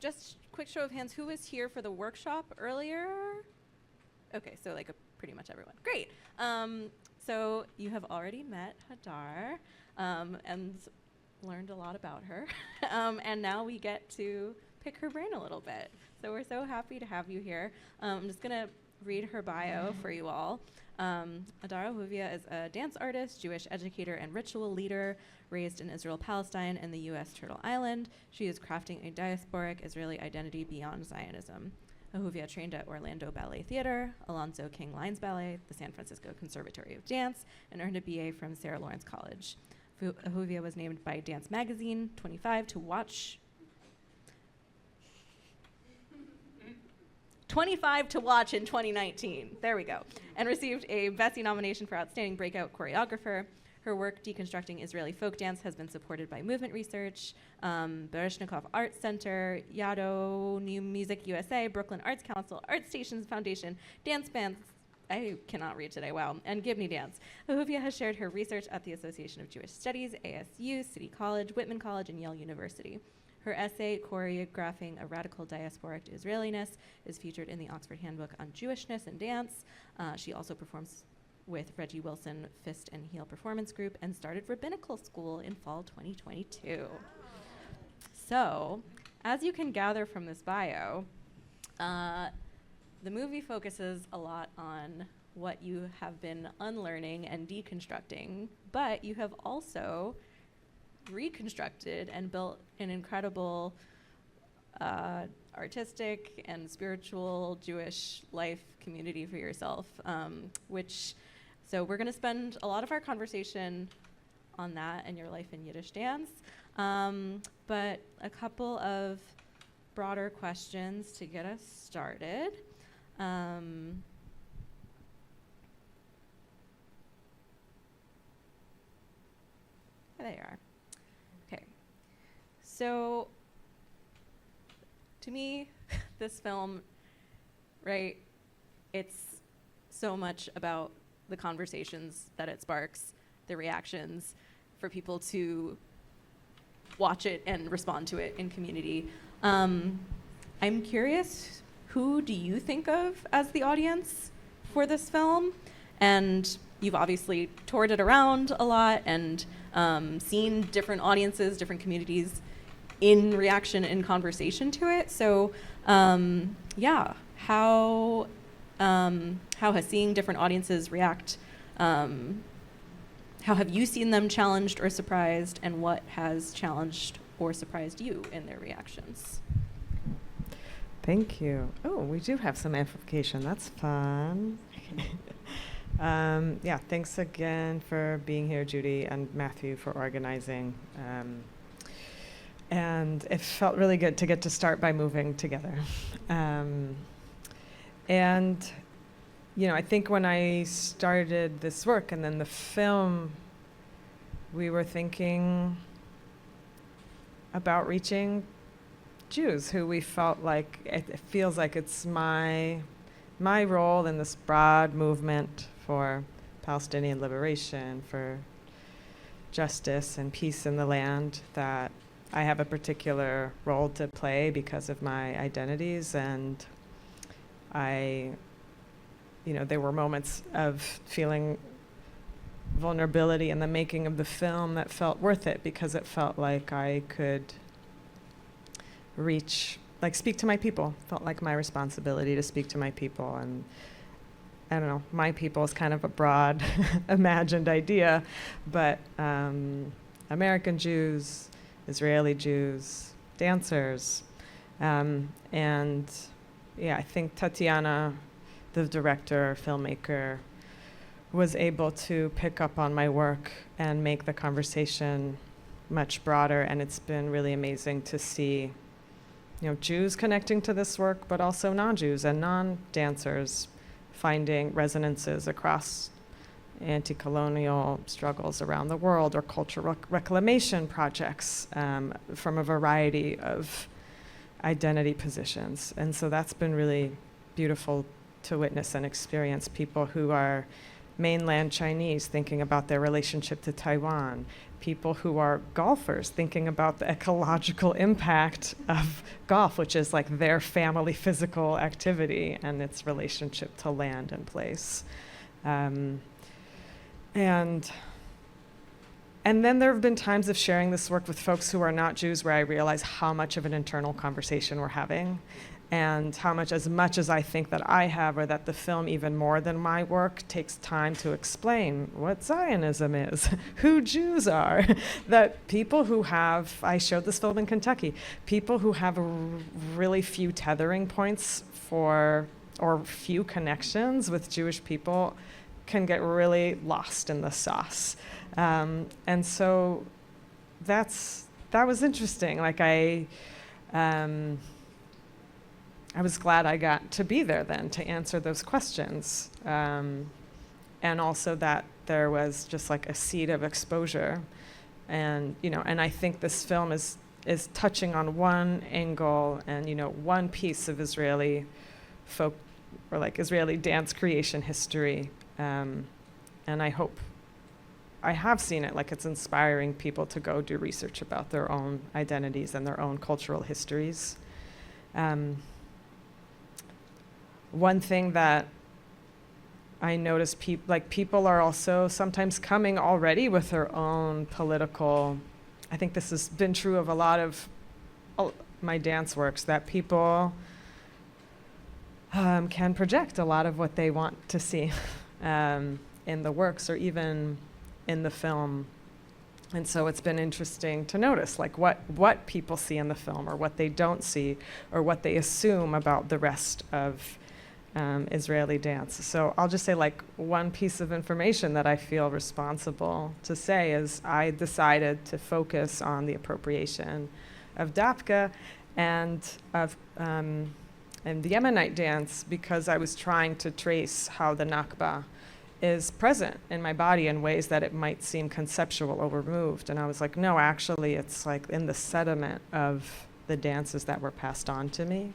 just quick show of hands, who was here for the workshop earlier? Okay, so like pretty much everyone. Great. So you have already met Hadar and learned a lot about her. And now we get to pick her brain a little bit. So we're so happy to have you here. I'm just going to read her bio for you all. Hadar Ahuvia is a dance artist, Jewish educator, and ritual leader raised in Israel, Palestine, and the U.S. Turtle Island. She is crafting a diasporic Israeli identity beyond Zionism. Ahuvia trained at Orlando Ballet Theater, Alonzo King Lines Ballet, the San Francisco Conservatory of Dance, and earned a BA from Sarah Lawrence College. Ahuvia was named by Dance Magazine 25 to watch 25 to watch in 2019. There we go. And received a Bessie nomination for Outstanding Breakout Choreographer. Her work deconstructing Israeli folk dance has been supported by Movement Research, Bereshnikov Arts Center, Yado, New Music USA, Brooklyn Arts Council, Art Stations Foundation, Dance Bands, I cannot read today, wow, and Gibney Dance. Ahuvia has shared her research at the Association of Jewish Studies, ASU, City College, Whitman College, and Yale University. Her essay, Choreographing a Radical Diasporic Israeliness, is featured in the Oxford Handbook on Jewishness and Dance. She also performs with Reggie Wilson Fist and Heel Performance Group and started rabbinical school in fall 2022. So, as you can gather from this bio, the movie focuses a lot on what you have been unlearning and deconstructing, but you have also reconstructed and built an incredible artistic and spiritual Jewish life community for yourself, so we're going to spend a lot of our conversation on that and your life in Yiddish dance, but a couple of broader questions to get us started. There you are. Okay. So, to me, this film, right, it's so much about the conversations that it sparks, the reactions, for people to watch it and respond to it in community. I'm curious, who do you think of as the audience for this film? And you've obviously toured it around a lot and seen different audiences, different communities in reaction and conversation to it. So, how has seeing different audiences react, how have you seen them challenged or surprised, and what has challenged or surprised you in their reactions? Thank you. Oh, we do have some amplification. That's fun. Thanks again for being here, Judy, and Matthew for organizing. And it felt really good to get to start by moving together. I think when I started this work and then the film, we were thinking about reaching Jews who we felt like it feels like it's my role in this broad movement for Palestinian liberation, for justice and peace in the land, that I have a particular role to play because of my identities. And there were moments of feeling vulnerability in the making of the film that felt worth it, because it felt like I could speak to my people. Felt like my responsibility to speak to my people. And I don't know, my people is kind of a broad imagined idea, but American Jews, Israeli Jews, dancers, I think Tatiana, the director, filmmaker, was able to pick up on my work and make the conversation much broader, and it's been really amazing to see Jews connecting to this work, but also non-Jews and non-dancers finding resonances across anti-colonial struggles around the world, or cultural reclamation projects from a variety of identity positions. And so that's been really beautiful to witness and experience, people who are mainland Chinese thinking about their relationship to Taiwan, people who are golfers thinking about the ecological impact of golf, which is like their family physical activity and its relationship to land and place. And then there have been times of sharing this work with folks who are not Jews where I realize how much of an internal conversation we're having, and how much, as I think that I have, or that the film, even more than my work, takes time to explain what Zionism is, who Jews are, that people who have, I showed this film in Kentucky, people who have really few tethering points for, or few connections with Jewish people can get really lost in the sauce. And so that was interesting. Like I was glad I got to be there then to answer those questions. And also that there was just like a seed of exposure. And, and I think this film is touching on one angle and, one piece of Israeli folk, or like Israeli dance creation history. And I have seen it, like it's inspiring people to go do research about their own identities and their own cultural histories. One thing that I notice, people are also sometimes coming already with their own political, I think this has been true of a lot of my dance works, that people can project a lot of what they want to see in the works or even in the film. And so it's been interesting to notice like what people see in the film or what they don't see or what they assume about the rest of Israeli dance. So I'll just say like one piece of information that I feel responsible to say is I decided to focus on the appropriation of Dapka and of and the Yemenite dance because I was trying to trace how the Nakba is present in my body in ways that it might seem conceptual or removed. And I was like, no, actually it's like in the sediment of the dances that were passed on to me.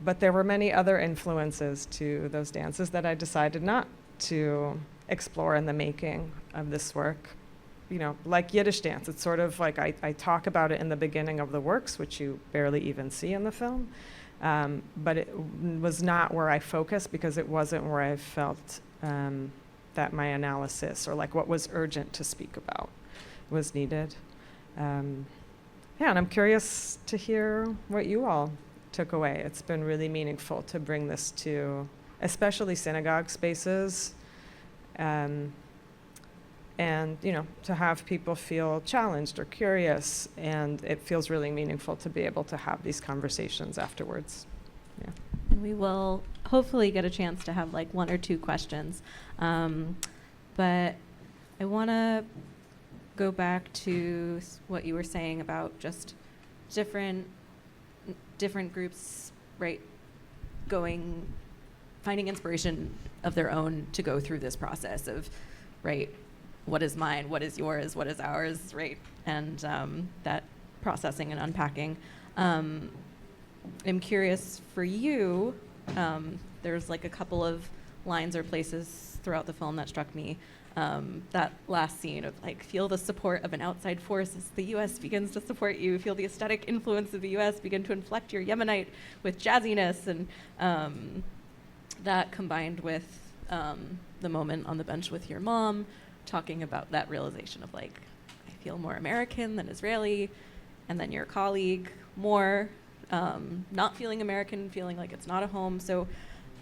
But there were many other influences to those dances that I decided not to explore in the making of this work. Like Yiddish dance, it's sort of like I talk about it in the beginning of the works, which you barely even see in the film. But it was not where I focused because it wasn't where I felt that my analysis or like what was urgent to speak about was needed. And I'm curious to hear what you all took away. It's been really meaningful to bring this to especially synagogue spaces and to have people feel challenged or curious, and it feels really meaningful to be able to have these conversations afterwards. Yeah. And we will hopefully get a chance to have like one or two questions. But I want to go back to what you were saying about just different groups, right, finding inspiration of their own to go through this process of, right, what is mine, what is yours, what is ours, right, and that processing and unpacking. I'm curious for you, there's like a couple of lines or places throughout the film that struck me. That last scene of like, feel the support of an outside force as the U.S. begins to support you, feel the aesthetic influence of the U.S. begin to inflect your Yemenite with jazziness, and that combined with the moment on the bench with your mom, talking about that realization of like, I feel more American than Israeli, and then your colleague more not feeling American, feeling like it's not a home. So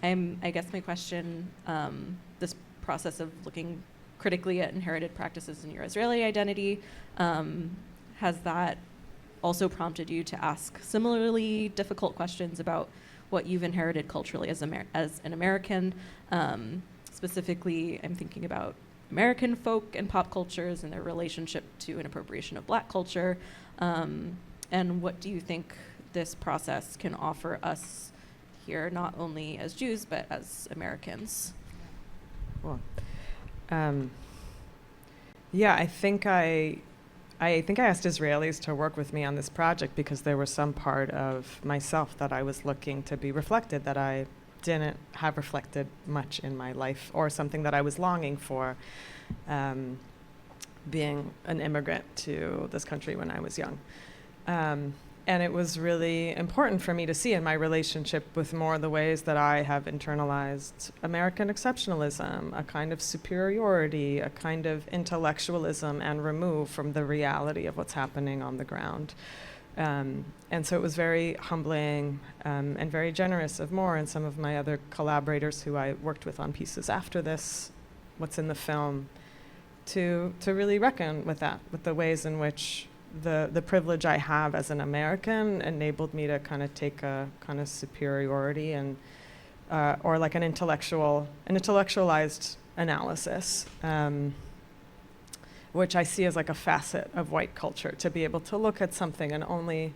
I guess my question, this process of looking critically at inherited practices in your Israeli identity, has that also prompted you to ask similarly difficult questions about what you've inherited culturally as an American? Specifically, I'm thinking about American folk and pop cultures and their relationship to an appropriation of Black culture. And what do you think this process can offer us here, not only as Jews, but as Americans? Cool. Yeah, I think I asked Israelis to work with me on this project because there was some part of myself that I was looking to be reflected that I didn't have reflected much in my life, or something that I was longing for, being an immigrant to this country when I was young. And it was really important for me to see in my relationship with more the ways that I have internalized American exceptionalism, a kind of superiority, a kind of intellectualism, and remove from the reality of what's happening on the ground. And so it was very humbling and very generous of Moore and some of my other collaborators who I worked with on pieces after this, what's in the film, to really reckon with that, with the ways in which the privilege I have as an American enabled me to kind of take a kind of superiority and or like an intellectualized analysis, which I see as like a facet of white culture, to be able to look at something and only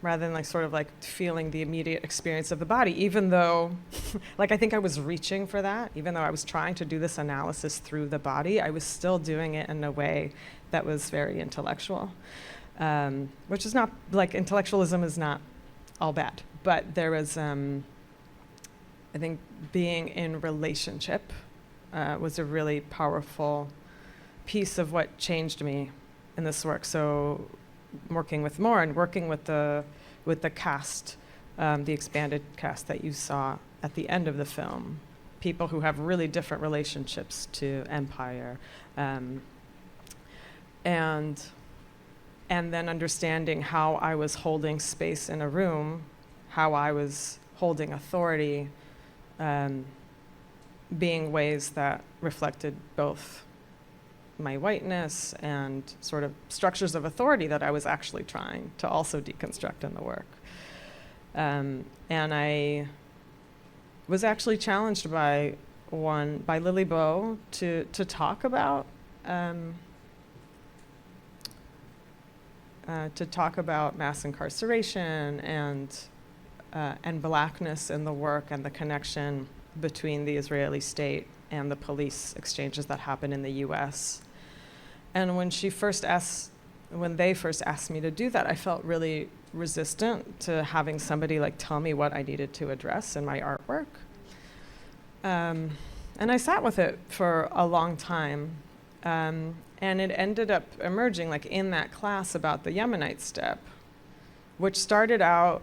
rather than like sort of like feeling the immediate experience of the body, even though like I think I was reaching for that, even though I was trying to do this analysis through the body, I was still doing it in a way that was very intellectual, which is not, like, intellectualism is not all bad, but there was, I think being in relationship was a really powerful piece of what changed me in this work. So working with Moore and working with the cast, the expanded cast that you saw at the end of the film, people who have really different relationships to empire, and then understanding how I was holding space in a room, how I was holding authority, being ways that reflected both my whiteness and sort of structures of authority that I was actually trying to also deconstruct in the work. And I was actually challenged by Lily Bow to talk about mass incarceration and blackness in the work and the connection between the Israeli state and the police exchanges that happen in the U.S. And when they first asked me to do that, I felt really resistant to having somebody like tell me what I needed to address in my artwork. And I sat with it for a long time. And it ended up emerging like in that class about the Yemenite step, which started out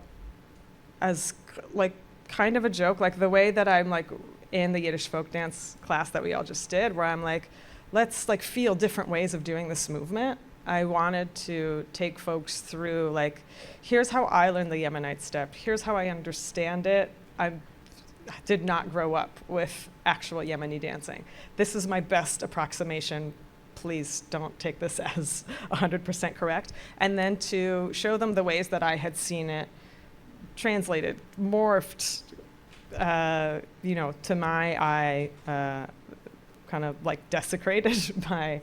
as like kind of a joke, like the way that I'm like in the Yiddish folk dance class that we all just did, where I'm like, let's like feel different ways of doing this movement. I wanted to take folks through like, here's how I learned the Yemenite step. Here's how I understand it. I did not grow up with actual Yemeni dancing. This is my best approximation. Please don't take this as 100% correct. And then to show them the ways that I had seen it translated, morphed, to my eye, kind of like desecrated by,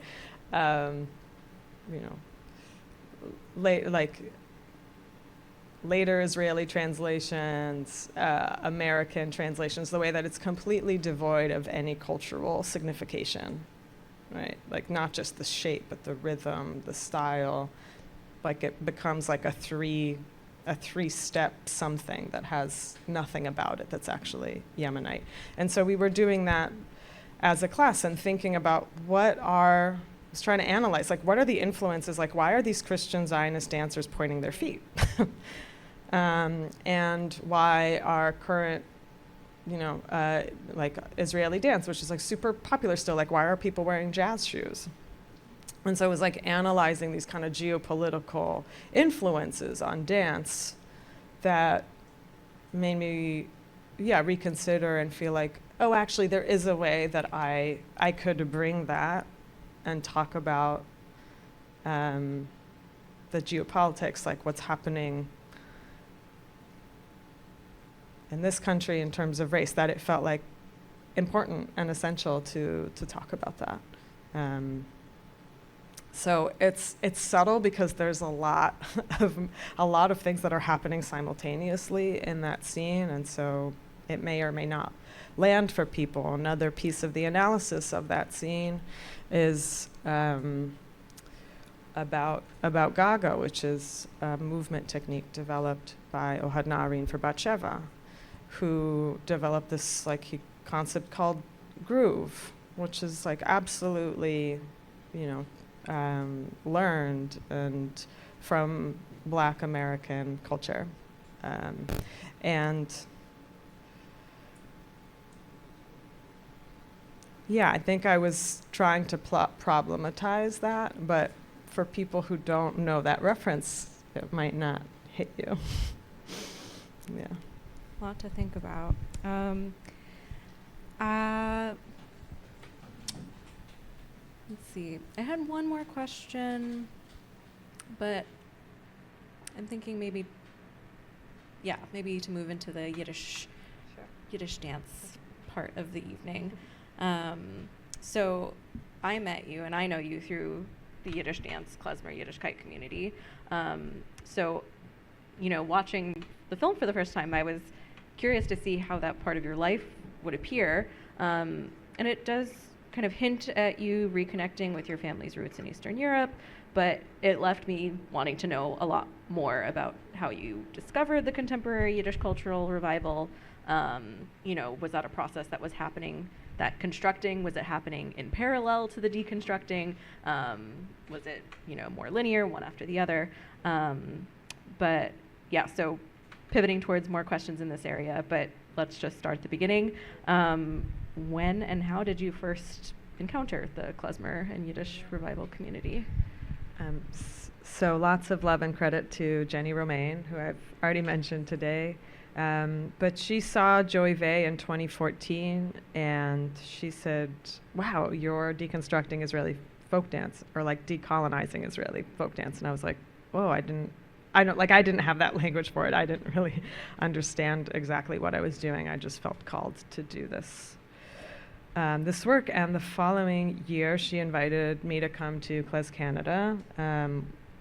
later Israeli translations, American translations, the way that it's completely devoid of any cultural signification, right? Like not just the shape, but the rhythm, the style. Like it becomes like a three-step something that has nothing about it that's actually Yemenite. And so we were doing that as a class and thinking about I was trying to analyze, like, what are the influences? Like, why are these Christian Zionist dancers pointing their feet? And why are current, like Israeli dance, which is like super popular still, like, why are people wearing jazz shoes? And so it was like analyzing these kind of geopolitical influences on dance that made me, reconsider and feel like, oh, actually, there is a way that I could bring that and talk about the geopolitics, like what's happening in this country in terms of race, that it felt like important and essential to talk about that. So it's subtle because there's a lot of things that are happening simultaneously in that scene, and so it may or may not land for people. Another piece of the analysis of that scene is about Gaga, which is a movement technique developed by Ohad Na'arin for Batsheva, who developed this concept called groove, which is absolutely, learned and from Black American culture, and yeah, I think I was trying to problematize that, but for people who don't know that reference, it might not hit you. Yeah. A lot to think about. Let's see. I had one more question, but I'm thinking maybe to move into the Yiddish dance part of the evening. So I met you, and I know you through the Yiddish Dance, Klezmer Yiddishkeit community. So, watching the film for the first time, I was curious to see how that part of your life would appear. And it does kind of hint at you reconnecting with your family's roots in Eastern Europe, but it left me wanting to know a lot more about how you discovered the contemporary Yiddish cultural revival. Was that a process that was happening, that constructing, was it happening in parallel to the deconstructing? Was it, more linear, one after the other? But yeah, so pivoting towards more questions in this area, but let's just start at the beginning. When and how did you first encounter the Klezmer and Yiddish revival community? So lots of love and credit to Jenny Romaine, who I've already mentioned today. But she saw Joey Vey in 2014, and she said, wow, you're deconstructing Israeli folk dance, or decolonizing Israeli folk dance. And I was like, whoa, I didn't have that language for it. I didn't really understand exactly what I was doing. I just felt called to do this work. And the following year, she invited me to come to Klez Canada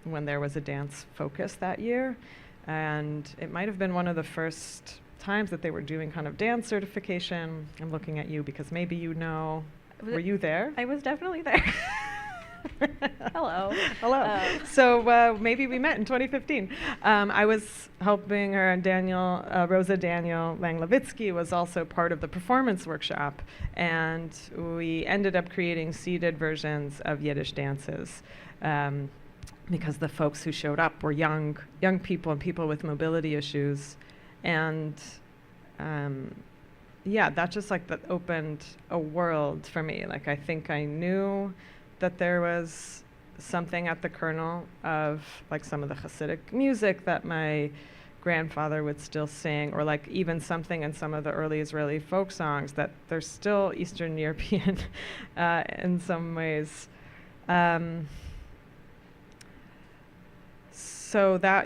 when there was a dance focus that year. And it might have been one of the first times that they were doing kind of dance certification. I'm looking at you because maybe you know. Were you there? I was definitely there. Hello. Hello. So maybe we met in 2015. I was helping her, and Rosa Daniel Lang-Levitsky was also part of the performance workshop. And we ended up creating seated versions of Yiddish dances. Because the folks who showed up were young people and people with mobility issues. And that just that opened a world for me. I think I knew that there was something at the kernel of some of the Hasidic music that my grandfather would still sing, or even something in some of the early Israeli folk songs that they're still Eastern European in some ways. So that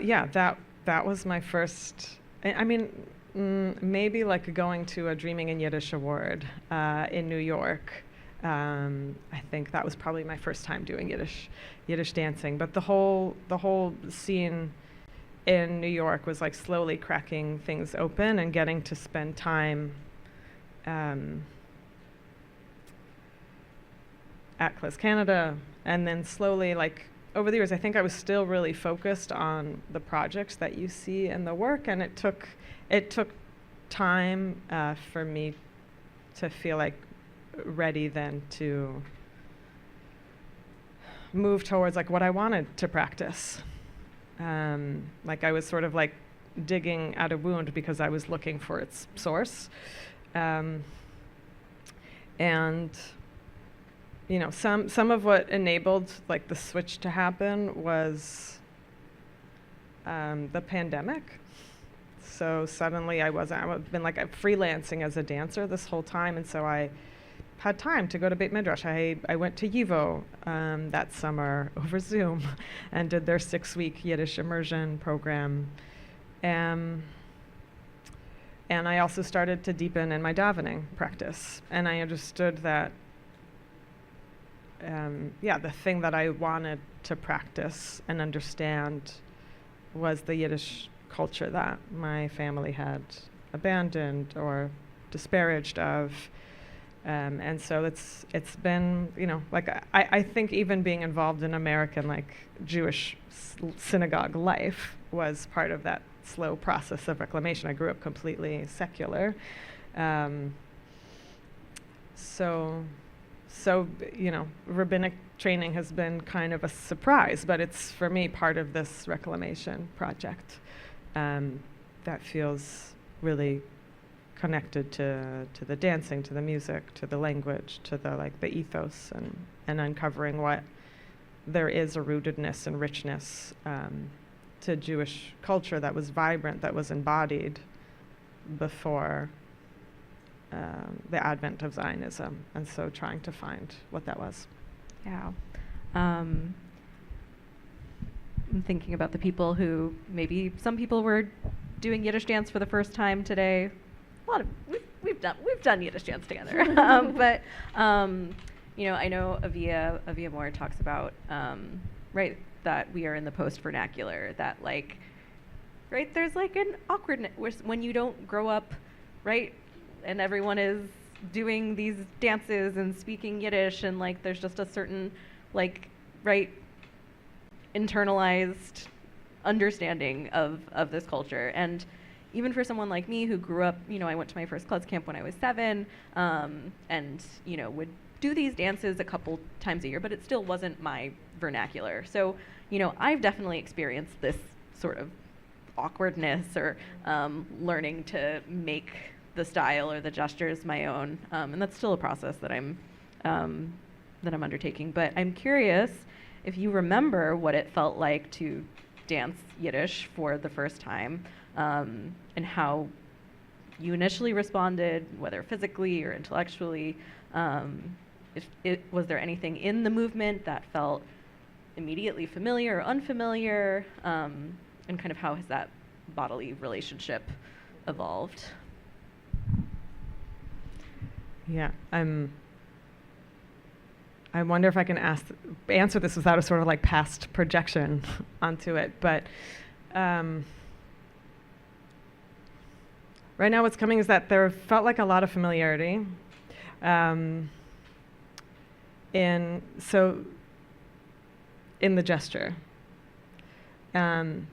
was my first. I mean, maybe going to a Dreaming in Yiddish award in New York. I think that was probably my first time doing Yiddish dancing. But the whole scene in New York was slowly cracking things open and getting to spend time at Klez Canada, and then slowly over the years, I think I was still really focused on the projects that you see in the work, and it took time for me to feel ready then to move towards what I wanted to practice. I was sort of digging at a wound because I was looking for its source, and some of what enabled the switch to happen was the pandemic. So suddenly I've been freelancing as a dancer this whole time, and so I had time to go to Beit Midrash. I went to YIVO that summer over Zoom and did their 6-week Yiddish immersion program. And I also started to deepen in my davening practice, and I understood that the thing that I wanted to practice and understand was the Yiddish culture that my family had abandoned or disparaged of. And so it's been, like I think even being involved in American like Jewish synagogue life was part of that slow process of reclamation. I grew up completely secular. So rabbinic training has been kind of a surprise, but it's, for me, part of this reclamation project that feels really connected to the dancing, to the music, to the language, to the ethos, and uncovering what there is a rootedness and richness to Jewish culture that was vibrant, that was embodied before the advent of Zionism, and so trying to find what that was. Yeah. I'm thinking about the people who, maybe some people were doing Yiddish dance for the first time today. We've done Yiddish dance together. But I know Ahuvia Moore talks about right, that we are in the post vernacular, that right, there's an awkwardness when you don't grow up, right, and everyone is doing these dances and speaking Yiddish, and there's just a certain right, internalized understanding of this culture. And even for someone like me who grew up, I went to my first klutz camp when I was 7, and would do these dances a couple times a year, but it still wasn't my vernacular. So I've definitely experienced this sort of awkwardness, or learning to make the style or the gestures my own, and that's still a process that I'm undertaking. But I'm curious if you remember what it felt like to dance Yiddish for the first time, and how you initially responded, whether physically or intellectually. Was there anything in the movement that felt immediately familiar or unfamiliar, and kind of how has that bodily relationship evolved? Yeah, I wonder if I can answer this without a sort of past projection onto it. But right now what's coming is that there felt like a lot of familiarity. In the gesture. And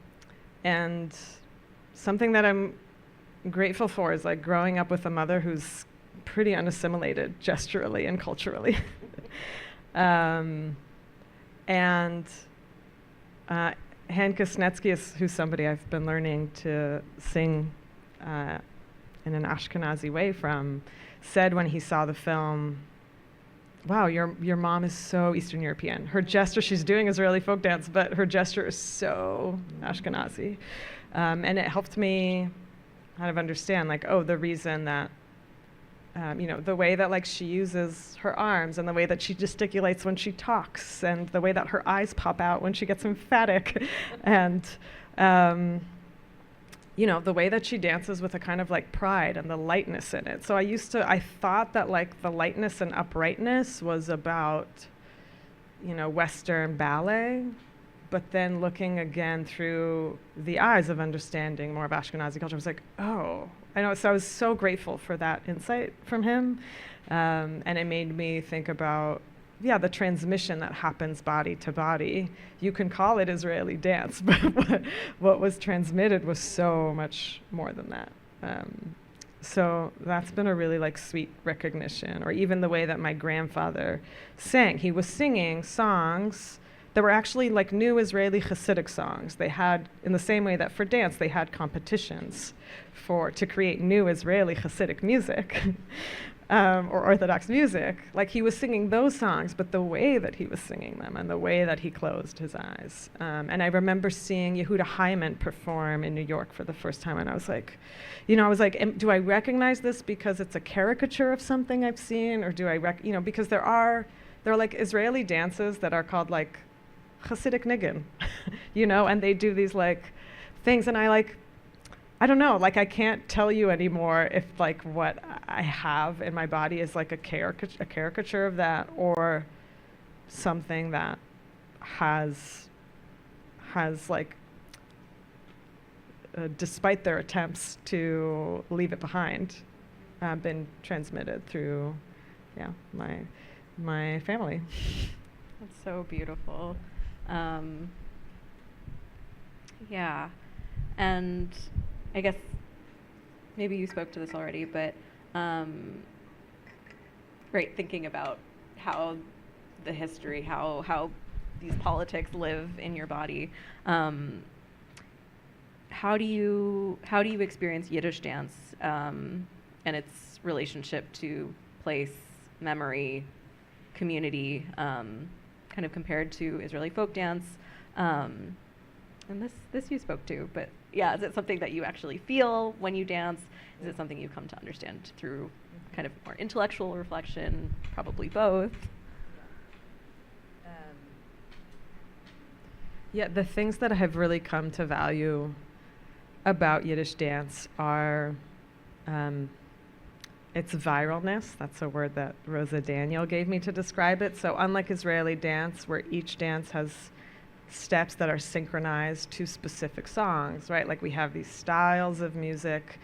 something that I'm grateful for is growing up with a mother who's pretty unassimilated gesturally and culturally. And Hanka Snetsky, who's somebody I've been learning to sing in an Ashkenazi way from, said when he saw the film, "Wow, your mom is so Eastern European. Her gesture, she's doing Israeli folk dance, but her gesture is so Ashkenazi." And it helped me kind of understand, the reason that, the way that she uses her arms, and the way that she gesticulates when she talks, and the way that her eyes pop out when she gets emphatic, and the way that she dances with a kind of pride and the lightness in it. So I thought that the lightness and uprightness was about, Western ballet, but then looking again through the eyes of understanding more of Ashkenazi culture, I was like, oh, I know. So I was so grateful for that insight from him. And it made me think about, the transmission that happens body to body. You can call it Israeli dance, but what was transmitted was so much more than that. So that's been a really sweet recognition. Or even the way that my grandfather sang. He was singing songs that were actually new Israeli Hasidic songs. They had, in the same way that for dance, they had competitions to create new Israeli Hasidic music. Or Orthodox music. He was singing those songs, but the way that he was singing them and the way that he closed his eyes. And I remember seeing Yehuda Hyman perform in New York for the first time, and I was like, do I recognize this because it's a caricature of something I've seen, or do I because there are Israeli dances that are called Hasidic niggin, and they do these things, and I don't know, I can't tell you anymore if what I have in my body is a caricature of that, or something that has despite their attempts to leave it behind, been transmitted through my family. That's so beautiful. Yeah, and I guess maybe you spoke to this already, but right, thinking about how the history, how these politics live in your body. How do you experience Yiddish dance and its relationship to place, memory, community, kind of compared to Israeli folk dance? And this you spoke to, but yeah, is it something that you actually feel when you dance? Is it something you come to understand through kind of more intellectual reflection? Probably both. Yeah, the things that I have really come to value about Yiddish dance are its viralness. That's a word that Rosa Daniel gave me to describe it. So unlike Israeli dance, where each dance has steps that are synchronized to specific songs, right? Like we have these styles of music.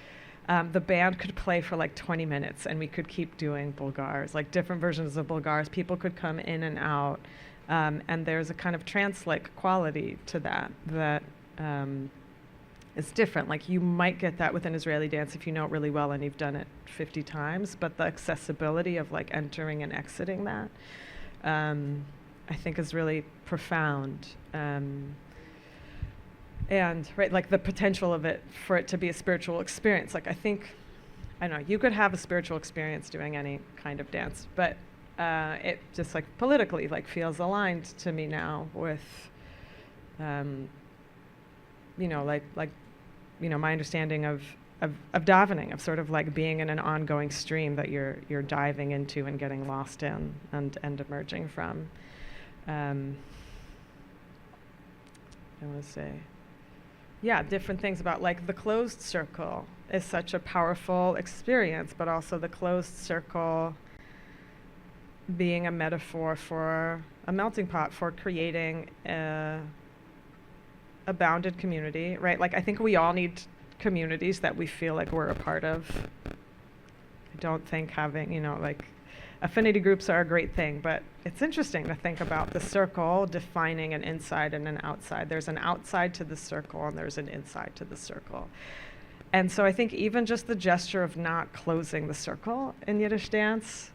The band could play for like 20 minutes and we could keep doing Bulgars, like different versions of Bulgars. People could come in and out. And there's a kind of trance-like quality to that is different. Like you might get that with an Israeli dance if you know it really well and you've done it 50 times, but the accessibility of like entering and exiting that, I think is really profound. And right, like the potential of it for it to be a spiritual experience. Like I don't know, you could have a spiritual experience doing any kind of dance, but it just like politically like feels aligned to me now with, my understanding of davening, of sort of like being in an ongoing stream that you're diving into and getting lost in and emerging from. I want to say, different things about like the closed circle is such a powerful experience, but also the closed circle being a metaphor for a melting pot, for creating a bounded community, right? Like I think we all need communities that we feel like we're a part of. I don't think having, like affinity groups are a great thing, but it's interesting to think about the circle defining an inside and an outside. There's an outside to the circle and there's an inside to the circle. And so I think even just the gesture of not closing the circle in Yiddish dance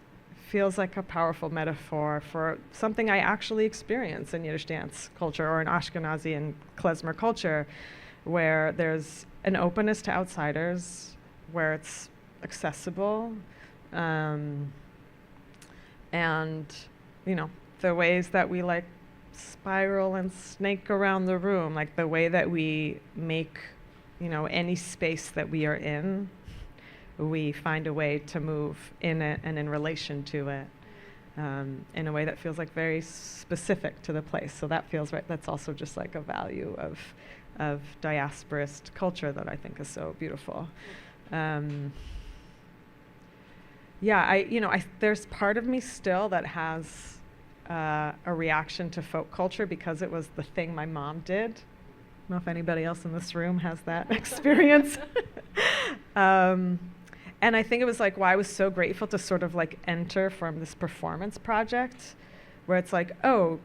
feels like a powerful metaphor for something I actually experience in Yiddish dance culture or in Ashkenazi and klezmer culture, where there's an openness to outsiders, where it's accessible, and the ways that we like spiral and snake around the room, like the way that we make any space that we are in, we find a way to move in it and in relation to it, in a way that feels like very specific to the place. So that feels right. That's also just like a value of diasporist culture that I think is so beautiful. There's part of me still that has a reaction to folk culture because it was the thing my mom did. I don't know if anybody else in this room has that experience. And I think it was like why I was so grateful to sort of like enter from this performance project where it's like, oh,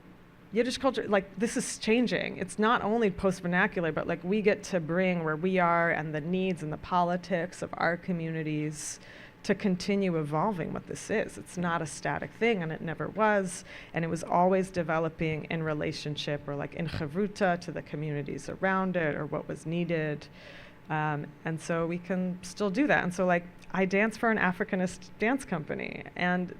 Yiddish culture, like this is changing. It's not only post-vernacular, but like we get to bring where we are and the needs and the politics of our communities to continue evolving what this is. It's not a static thing, and it never was. And it was always developing in relationship or like in chavruta to the communities around it or what was needed. And so we can still do that. And so like I dance for an Africanist dance company. And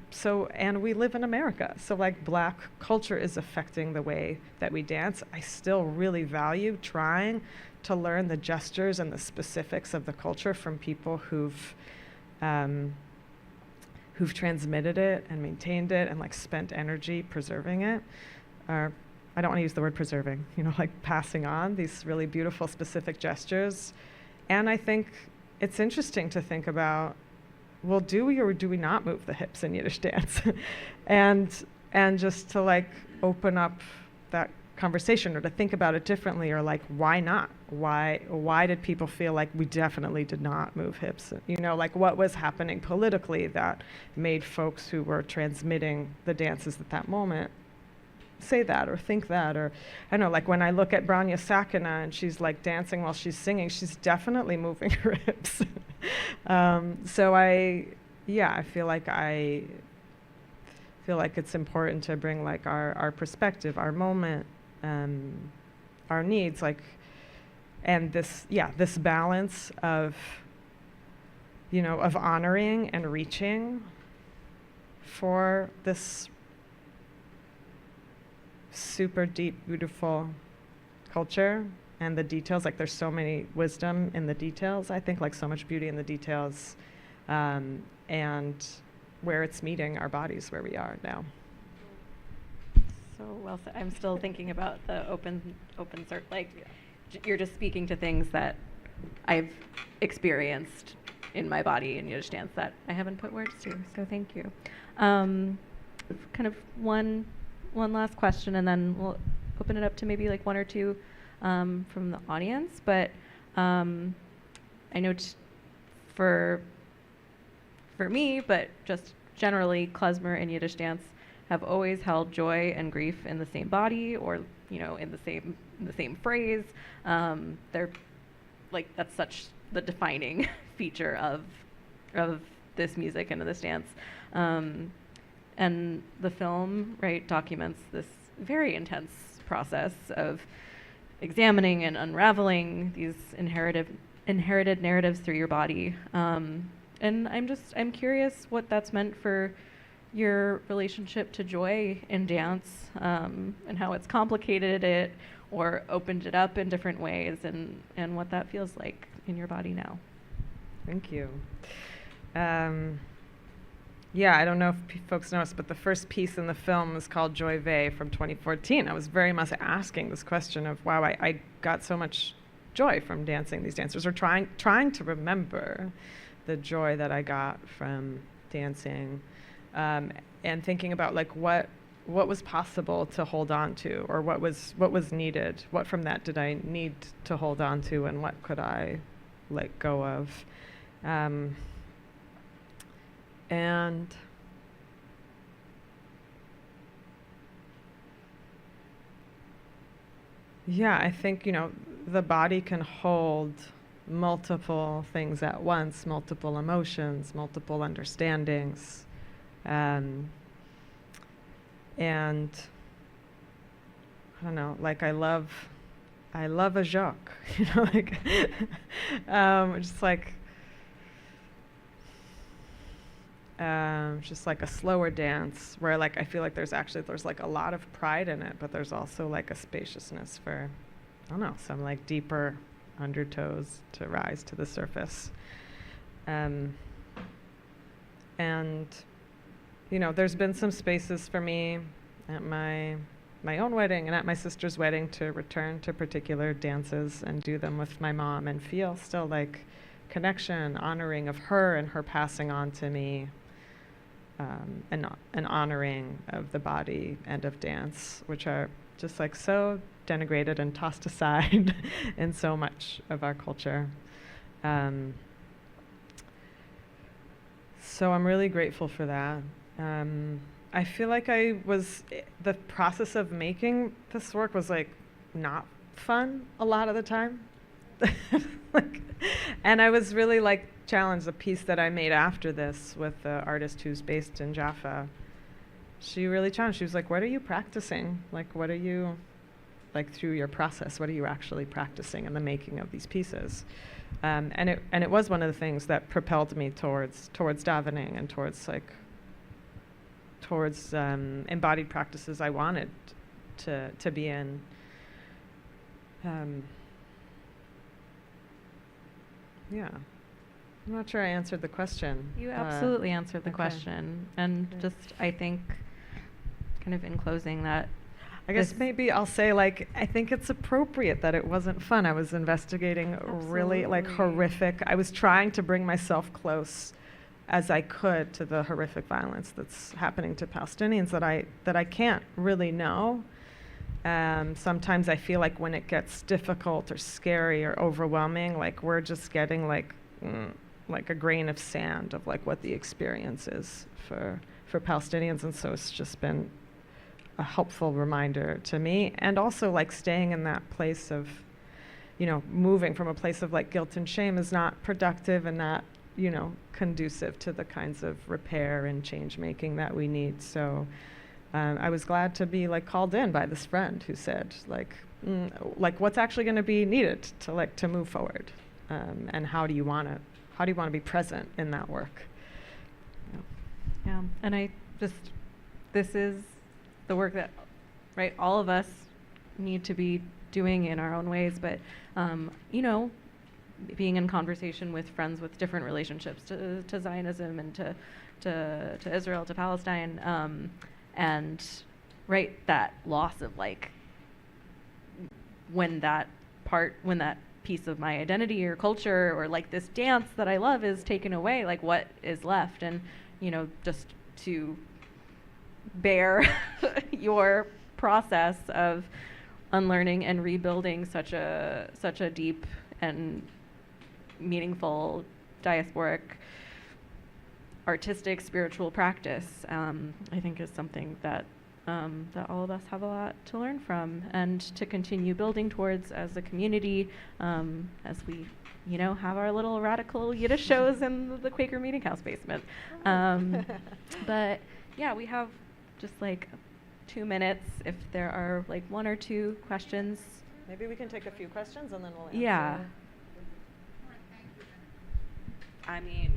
we live in America. So like Black culture is affecting the way that we dance. I still really value trying to learn the gestures and the specifics of the culture from people who've transmitted it and maintained it and like spent energy preserving it. Or I don't want to use the word preserving, like passing on these really beautiful specific gestures. And I think it's interesting to think about, well, do we or do we not move the hips in Yiddish dance? and just to like open up that conversation or to think about it differently, or like, why not? Why did people feel like we definitely did not move hips? You know, like what was happening politically that made folks who were transmitting the dances at that moment say that or think that? Or I don't know, like when I look at Branya Sakina and she's like dancing while she's singing, she's definitely moving her hips. So I feel like it's important to bring like our perspective, our moment, our needs, like, and this balance of, you know, of honoring and reaching for this super deep, beautiful culture and the details. Like there's so many wisdom in the details, I think, like so much beauty in the details, and where it's meeting our bodies where we are now. So well said. I'm still thinking about the open circle. Like you're just speaking to things that I've experienced in my body in Yiddish dance that I haven't put words to. So thank you. Kind of one last question, and then we'll open it up to maybe like one or two from the audience. But I know for me, but just generally, klezmer and Yiddish dance have always held joy and grief in the same body, or you know, in the same phrase. They're like, that's such the defining feature of this music and of this dance. And the film, right, documents this very intense process of examining and unraveling these inherited narratives through your body. And I'm curious what that's meant for your relationship to joy in dance, and how it's complicated it or opened it up in different ways, and what that feels like in your body now. Thank you. Yeah, I don't know if folks noticed, but the first piece in the film was called Joy Vey from 2014. I was very much asking this question of, wow, I got so much joy from dancing these dancers, or trying to remember the joy that I got from dancing, and thinking about like what was possible to hold on to, or what was needed, what from that did I need to hold on to, and what could I let go of. And yeah, I think, you know, the body can hold multiple things at once, multiple emotions, multiple understandings. And I don't know, like I love a joke, you know, like, just like a slower dance where like I feel like there's like a lot of pride in it, but there's also like a spaciousness for, I don't know, some like deeper undertows to rise to the surface. And you know, there's been some spaces for me at my own wedding and at my sister's wedding to return to particular dances and do them with my mom and feel still like connection, honoring of her and her passing on to me, an honoring of the body and of dance, which are just like so denigrated and tossed aside in so much of our culture. So I'm really grateful for that. I feel like the process of making this work was like not fun a lot of the time. And I was really like challenged. The piece that I made after this with the artist who's based in Jaffa, she really challenged. She was like, what are you practicing? Like, what are you, like through your process, what are you actually practicing in the making of these pieces? And it was one of the things that propelled me towards davening and towards embodied practices I wanted to be in. Yeah. I'm not sure I answered the question. You absolutely answered the okay. question. And Okay. just, I think, kind of in closing that, I guess maybe I'll say, like, I think it's appropriate that it wasn't fun. I was investigating really, like, horrific. I was trying to bring myself close as I could to the horrific violence that's happening to Palestinians that I can't really know. Sometimes I feel like when it gets difficult or scary or overwhelming, like we're just getting like a grain of sand of like what the experience is for Palestinians. And so it's just been a helpful reminder to me, and also like staying in that place of, moving from a place of like guilt and shame is not productive and not, conducive to the kinds of repair and change making that we need. So I was glad to be like called in by this friend who said like what's actually going to be needed to move forward, and how do you want to be present in that work? Yeah, and this is the work that, right, all of us need to be doing in our own ways, but, being in conversation with friends with different relationships to Zionism and to Israel, to Palestine, and, right, that loss of, like, when that piece of my identity or culture or, like, this dance that I love is taken away, like, what is left? And, just to bear your process of unlearning and rebuilding such a deep and meaningful diasporic artistic spiritual practice, I think is something that all of us have a lot to learn from and to continue building towards as a community, as we have our little radical Yiddish shows in the Quaker Meeting House basement. But yeah, we have just like 2 minutes if there are like 1 or 2 questions. Maybe we can take a few questions and then we'll answer. Yeah. I mean,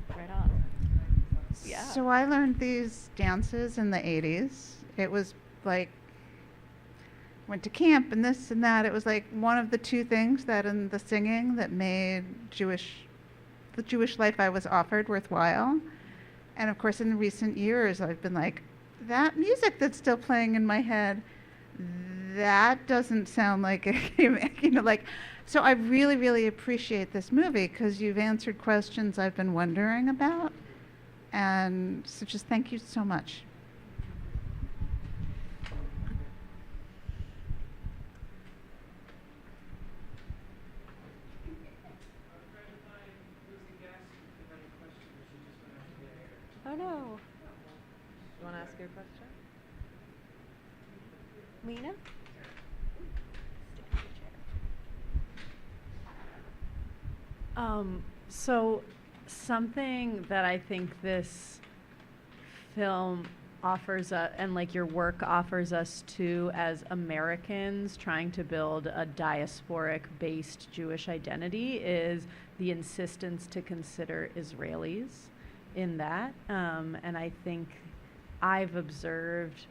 right on. Yeah. So I learned these dances in the 80s. It was like, went to camp and this and that. It was like one of the 2 things that in the singing that made the Jewish life I was offered worthwhile. And of course, in recent years, I've been like, that music that's still playing in my head, that doesn't sound like it, so I really, really appreciate this movie because you've answered questions I've been wondering about. And so just thank you so much. Oh no. You want to ask your question? Lena? So something that I think this film offers and like your work offers us too as Americans trying to build a diasporic based Jewish identity is the insistence to consider Israelis in that. And I think I've observed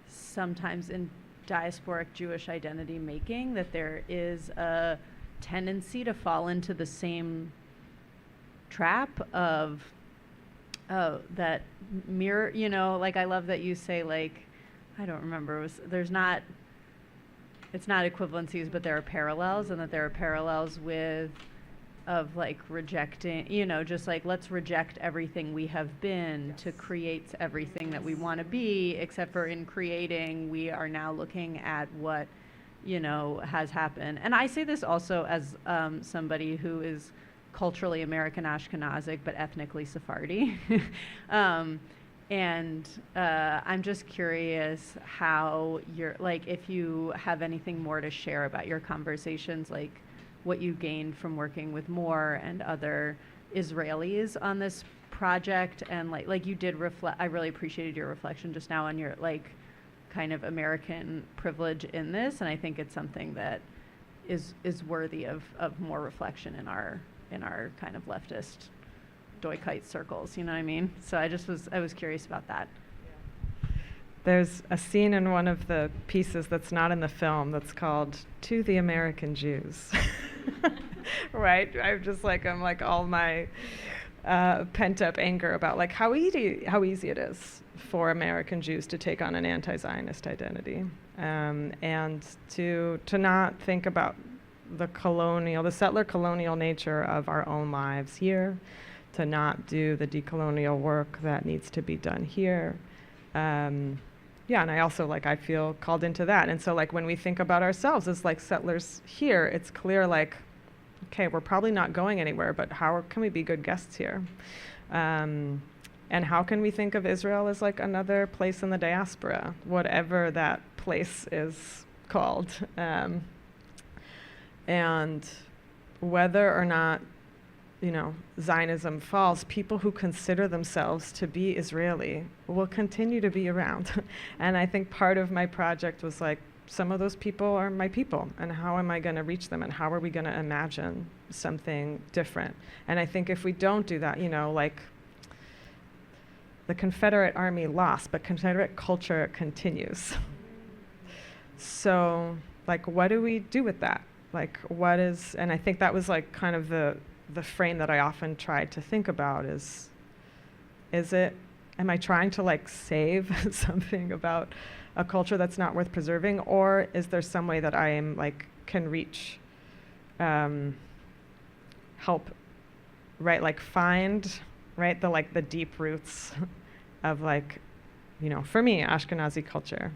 sometimes in diasporic Jewish identity making that there is a tendency to fall into the same trap of that mirror, like I love that you say, like, I don't remember, it's not equivalencies, but there are parallels, and that there are parallels of like rejecting, just like let's reject everything we have been to create everything that we want to be, except for in creating, we are now looking at what, has happened. And I say this also as somebody who is culturally American Ashkenazic, but ethnically Sephardi. And I'm just curious how if you have anything more to share about your conversations, like what you gained from working with Moore and other Israelis on this project, and like you did reflect. I really appreciated your reflection just now on your kind of American privilege in this, and I think it's something that is worthy of more reflection in our kind of leftist Doikite circles, you know what I mean? So I was curious about that. There's a scene in one of the pieces that's not in the film that's called "To the American Jews." Right? I'm like all my pent up anger about like how easy it is for American Jews to take on an anti-Zionist identity, and to not think about the settler colonial nature of our own lives here, to not do the decolonial work that needs to be done here, yeah, and I also like, I feel called into that. And so like when we think about ourselves as like settlers here, it's clear like, okay, we're probably not going anywhere, but how can we be good guests here? And how can we think of Israel as like another place in the diaspora, whatever that place is called? And whether or not, you know, Zionism falls, people who consider themselves to be Israeli will continue to be around. And I think part of my project was like, some of those people are my people, and how am I going to reach them, and how are we going to imagine something different? And I think if we don't do that, you know, like the Confederate Army lost, but Confederate culture continues. So like, what do we do with that? Like, what is, and I think that was like kind of the frame that I often tried to think about is it, am I trying to like save something about a culture that's not worth preserving, or is there some way that I am like, can reach, help, right, like find, right, the like the deep roots of like, you know, for me, Ashkenazi culture,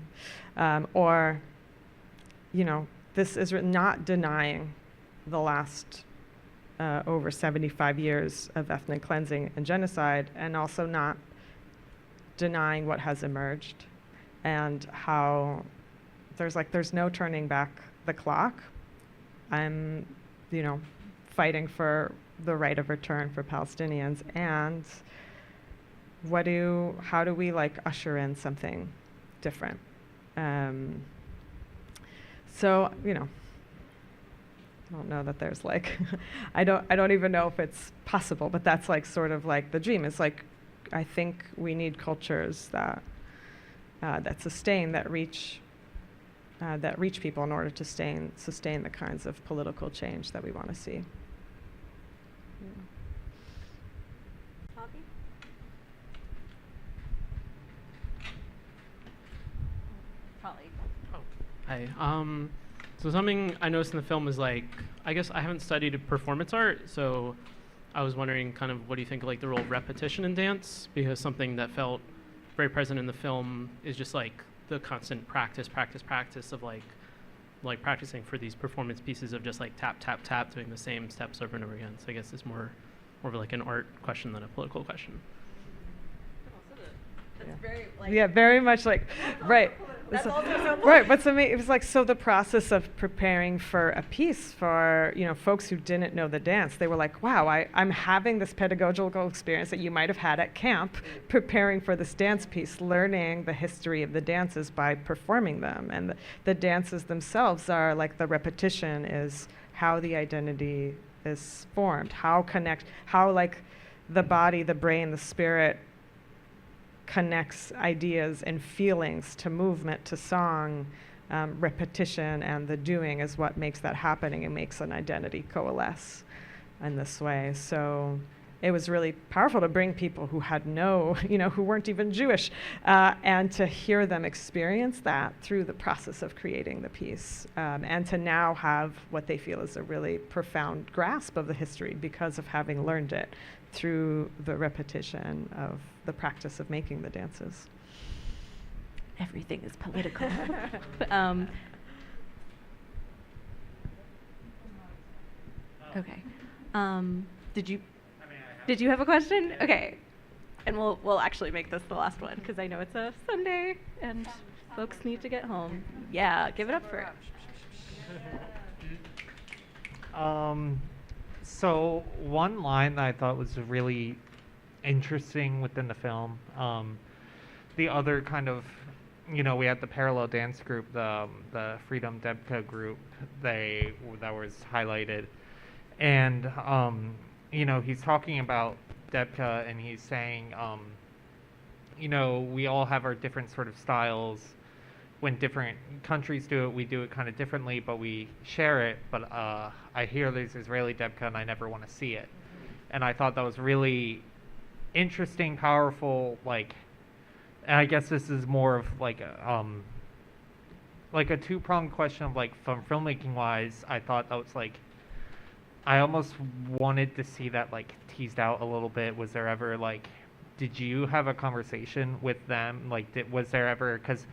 or, you know, this is not denying the last over 75 years of ethnic cleansing and genocide, and also not denying what has emerged and how there's no turning back the clock. I'm, you know, fighting for the right of return for Palestinians, and how do we like usher in something different? So, you know, I don't know that there's like, I don't even know if it's possible, but that's like sort of like the dream. It's like, I think we need cultures that sustain, that reach people in order to sustain the kinds of political change that we want to see. Hi. So something I noticed in the film is like, I guess I haven't studied performance art, so I was wondering kind of what do you think of like the role of repetition in dance? Because something that felt very present in the film is just like the constant practice of like practicing for these performance pieces of just like tap, tap, tap, doing the same steps over and over again. So I guess it's more of like an art question than a political question. That's very like, Yeah, very much like, right. That's also so Right, but so it was like, so the process of preparing for a piece for, you know, folks who didn't know the dance, they were like, wow, I'm having this pedagogical experience that you might have had at camp, preparing for this dance piece, learning the history of the dances by performing them. And the dances themselves are like, the repetition is how the identity is formed, how like the body, the brain, the spirit connects ideas and feelings to movement, to song. Repetition and the doing is what makes that happening and makes an identity coalesce in this way. So it was really powerful to bring people who had who weren't even Jewish, and to hear them experience that through the process of creating the piece, and to now have what they feel is a really profound grasp of the history because of having learned it through the repetition of the practice of making the dances. everything is political. Okay. Did you have a question? Okay. And we'll actually make this the last one because I know it's a Sunday and folks need to get home. Yeah, give it up for it. So one line that I thought was really interesting within the film, the other kind of, we had the parallel dance group, the Freedom Debka group, that was highlighted, and he's talking about Debka, and he's saying, we all have our different sort of styles. When different countries do it, we do it kind of differently, but we share it. But I hear there's Israeli Debka, and I never want to see it. And I thought that was really interesting, powerful. And I guess this is more of like a two-pronged question of from filmmaking wise. I thought that was I almost wanted to see that teased out a little bit. Was there ever did you have a conversation with them? Like, was there ever, because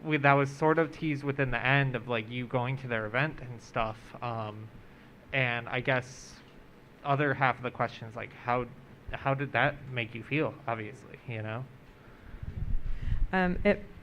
that was sort of teased within the end of like you going to their event and stuff. And I guess other half of the question is like, how did that make you feel? Obviously, you know.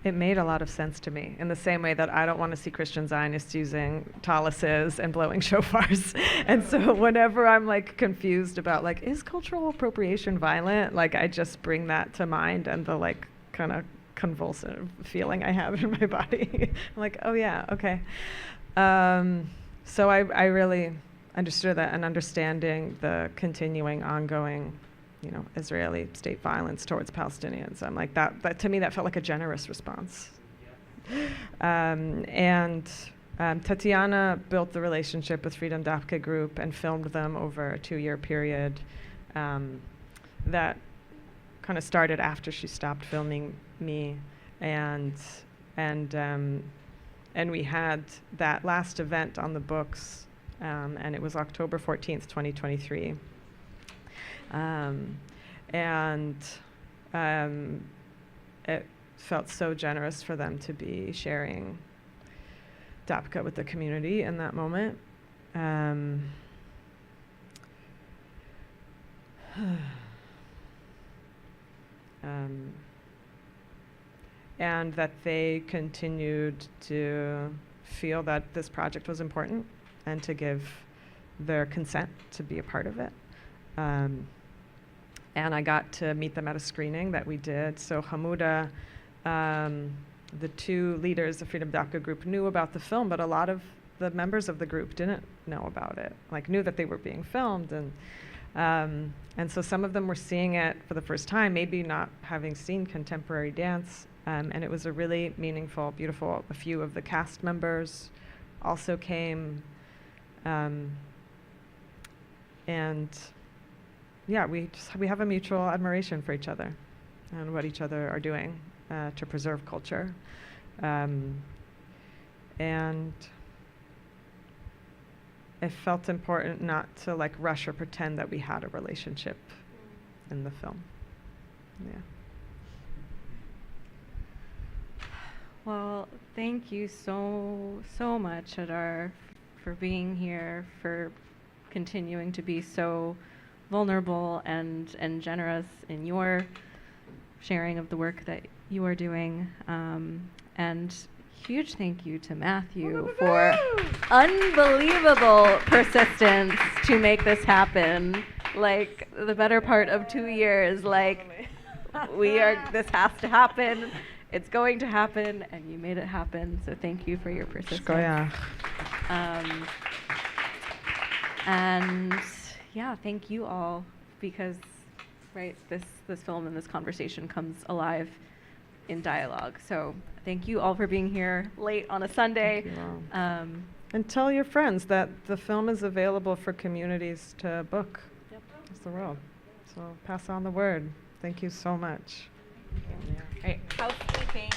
It made a lot of sense to me in the same way that I don't want to see Christian Zionists using taluses and blowing shofars. And so whenever I'm like confused about like, is cultural appropriation violent? Like I just bring that to mind and the like kind of convulsive feeling I have in my body. I'm like, oh yeah, okay. So I really understood that, and understanding the continuing, ongoing, Israeli state violence towards Palestinians. I'm like, that to me, that felt like a generous response. Tatiana built the relationship with Freedom Dafka Group and filmed them over a 2-year period that kind of started after she stopped filming me. And we had that last event on the books, and it was October 14th, 2023. It felt so generous for them to be sharing Dapka with the community in that moment. And that they continued to feel that this project was important and to give their consent to be a part of it. And I got to meet them at a screening that we did. So Hamuda, the 2 leaders of Freedom Dafka Group, knew about the film, but a lot of the members of the group didn't know about it, like knew that they were being filmed. And so some of them were seeing it for the first time, maybe not having seen contemporary dance. And it was a really meaningful, beautiful, a few of the cast members also came. And yeah, we have a mutual admiration for each other and what each other are doing to preserve culture. And it felt important not to like rush or pretend that we had a relationship in the film. Yeah. Well, thank you so much, Hadar, for being here, for continuing to be so vulnerable and generous in your sharing of the work that you are doing. And huge thank you to Matthew for unbelievable persistence to make this happen. Like the better part of 2 years, like this has to happen. It's going to happen, and you made it happen. So thank you for your persistence. And yeah, thank you all, because this film and this conversation comes alive in dialogue. So thank you all for being here late on a Sunday. And tell your friends that the film is available for communities to book. Yep. Across the world. So pass on the word. Thank you so much. All right, housekeeping.